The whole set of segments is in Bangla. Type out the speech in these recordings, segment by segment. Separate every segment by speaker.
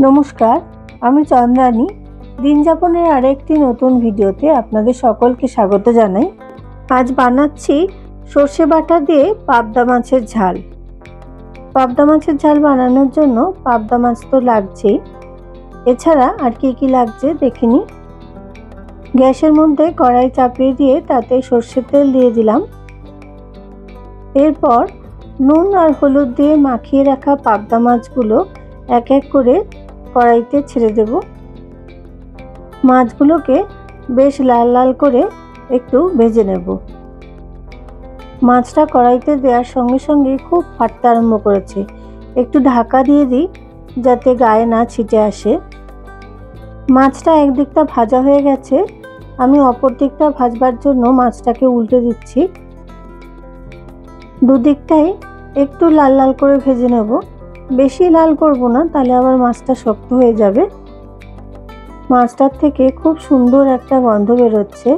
Speaker 1: নমস্কার, আমি চন্দ্রানী। দিন যাপনের আরেকটি নতুন ভিডিওতে আপনাদের সকলকে স্বাগত জানাই। আজ বানাচ্ছি সর্ষে বাটা দিয়ে পাবদা মাছের ঝাল। পাবদা মাছের ঝাল বানানোর জন্য পাবদা মাছ তো লাগছেই, এছাড়া আর কি লাগছে দেখে নিই। গ্যাসের মধ্যে কড়াই চাপিয়ে দিয়ে তাতে সর্ষের তেল দিয়ে দিলাম। এরপর নুন আর হলুদ দিয়ে মাখিয়ে রাখা পাবদা মাছগুলো এক এক করে কড়াইতে ছেড়ে দেব। মাছগুলোকে বেশ লাল লাল করে একটু ভেজে নেব। মাছটা কড়াইতে দেওয়ার সঙ্গে সঙ্গে খুব ফাটতে আরম্ভ করেছে। একটু ঢাকা দিয়ে দিই যাতে গায়ে না ছিটে আসে। মাছটা একদিকটা ভাজা হয়ে গেছে, আমি অপর দিকটা ভাজবার জন্য মাছটাকে উল্টে দিচ্ছি। দুদিকটাই একটু লাল লাল করে ভেজে নেব। বেশি লাল করব না, তাহলে আবার মাছটা শক্ত হয়ে যাবে। মাছটার থেকে খুব সুন্দর একটা গন্ধ বেরোচ্ছে।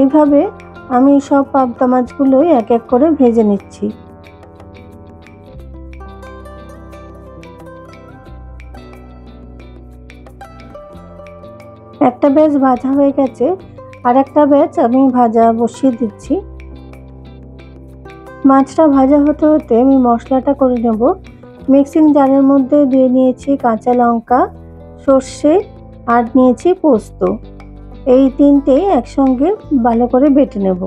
Speaker 1: এইভাবে আমি সব পাবদা মাছগুলোই এক এক করে ভেজে নিচ্ছি। একটা ব্যাচ ভাজা হয়ে গেছে, আর একটা ব্যাচ আমি ভাজা বসিয়ে দিচ্ছি। মাছটা ভাজা হতে হতে আমি মশলাটা করে নেব। মিক্সিং জারের মধ্যে দিয়ে নিয়েছি কাঁচা লঙ্কা, সর্ষে আর নিয়েছি পোস্ত। এই তিনটে একসঙ্গে ভালো করে বেটে নেব।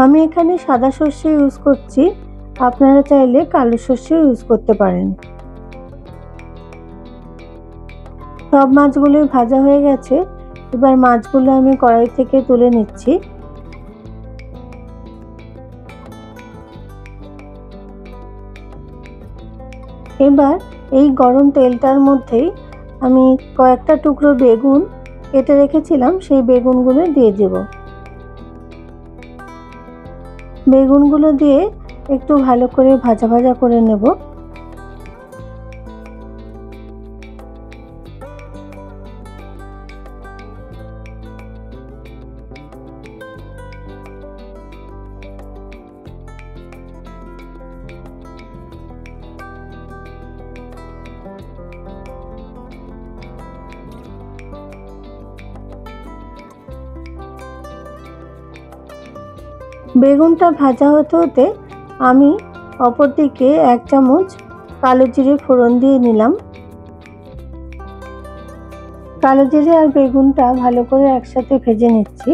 Speaker 1: আমি এখানে সাদা সর্ষে ইউজ করছি, আপনারা চাইলে কালো সর্ষে ইউজ করতে পারেন। সব মাছগুলোই ভাজা হয়ে গেছে, এবার মাছগুলো আমি কড়াই থেকে তুলে নিচ্ছি। এবার এই গরম তেলটার মধ্যেই আমি কয়েকটা টুকরো বেগুন কেটে রেখেছিলাম, সেই বেগুনগুলো দিয়ে দেব। বেগুনগুলো দিয়ে একটু ভালো করে ভাজা ভাজা করে নেব। বেগুনটা ভাজা হতে হতে আমি অপর দিকে 1 চামচ কালো জিরে ফোড়ন দিয়ে নিলাম। কালো জিরে আর বেগুনটা ভালো করে একসাথে ভেজে নিচ্ছি।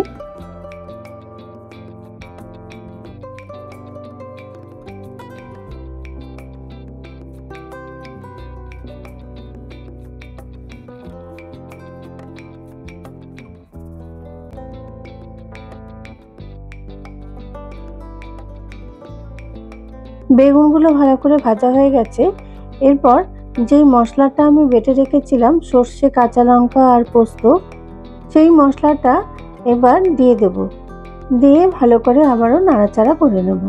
Speaker 1: বেগুনগুলো ভালো করে ভাজা হয়ে গেছে। এরপর যেই মশলাটা আমি বেটে রেখেছিলাম সর্ষে, কাঁচা লঙ্কা আর পোস্ত, সেই মশলাটা এবার দিয়ে দেব। দিয়ে ভালো করে আবারও নাড়াচাড়া করে নেব।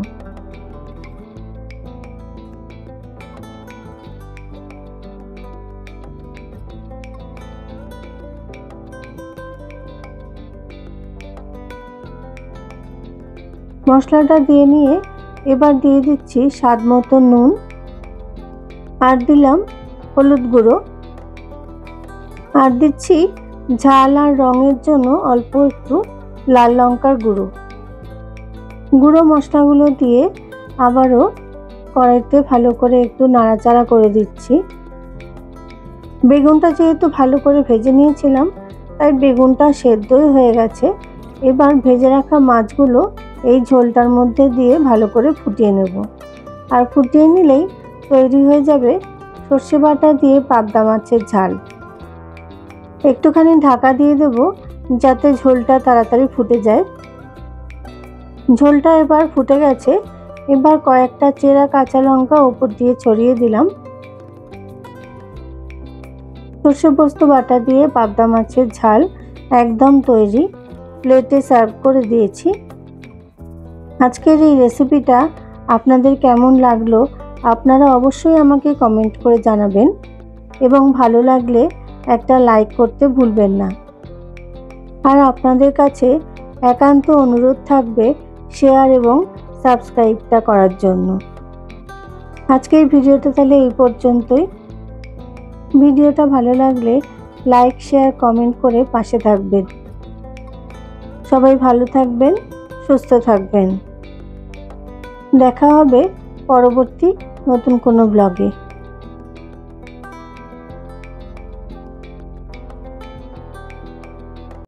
Speaker 1: মশলাটা দিয়ে নিয়ে এবার দিয়ে দিচ্ছি স্বাদ মতো নুন, আর দিলাম হলুদ গুঁড়ো, আর দিচ্ছি ঝাল আর রঙের জন্য অল্প একটু লাল লঙ্কার গুঁড়ো। গুঁড়ো মশলাগুলো দিয়ে আবারও কড়াইতে ভালো করে একটু নাড়াচাড়া করে দিচ্ছি। বেগুনটা যেহেতু ভালো করে ভেজে নিয়েছিলাম, তাই বেগুনটা সেদ্ধই হয়ে গেছে। এবার ভেজে রাখা মাছগুলো এই ঝোলটার মধ্যে দিয়ে ভালো করে ফুটিয়ে নেব। আর ফুটিয়ে নিলেই তৈরি হয়ে যাবে সর্ষে বাটা দিয়ে পাবদা মাছের ঝাল। একটুখানি ঢাকা দিয়ে দেব যাতে ঝোলটা তাড়াতাড়ি ফুটে যায়। ঝোলটা এবার ফুটে গেছে। এবার কয়েকটা চেরা কাঁচা লঙ্কা ওপর দিয়ে ছড়িয়ে দিলাম। সর্ষে পোস্ত বাটা দিয়ে পাবদা মাছের ঝাল একদম তৈরি। প্লেটে সার্ভ করে দিয়েছি। আজকের এই রেসিপিটা আপনাদের কেমন লাগলো আপনারা অবশ্যই আমাকে কমেন্ট করে জানাবেন, এবং ভালো লাগলে একটা লাইক করতে ভুলবেন না। আর আপনাদের কাছে একান্ত অনুরোধ থাকবে শেয়ার এবং সাবস্ক্রাইবটা করার জন্য। আজকের ভিডিওটা তাহলে এই পর্যন্তই। ভিডিওটা ভালো লাগলে লাইক, শেয়ার, কমেন্ট করে পাশে থাকবেন। সবাই ভালো থাকবেন, সুস্থ থাকবেন। দেখা হবে পরবর্তী নতুন কোনো ব্লগে।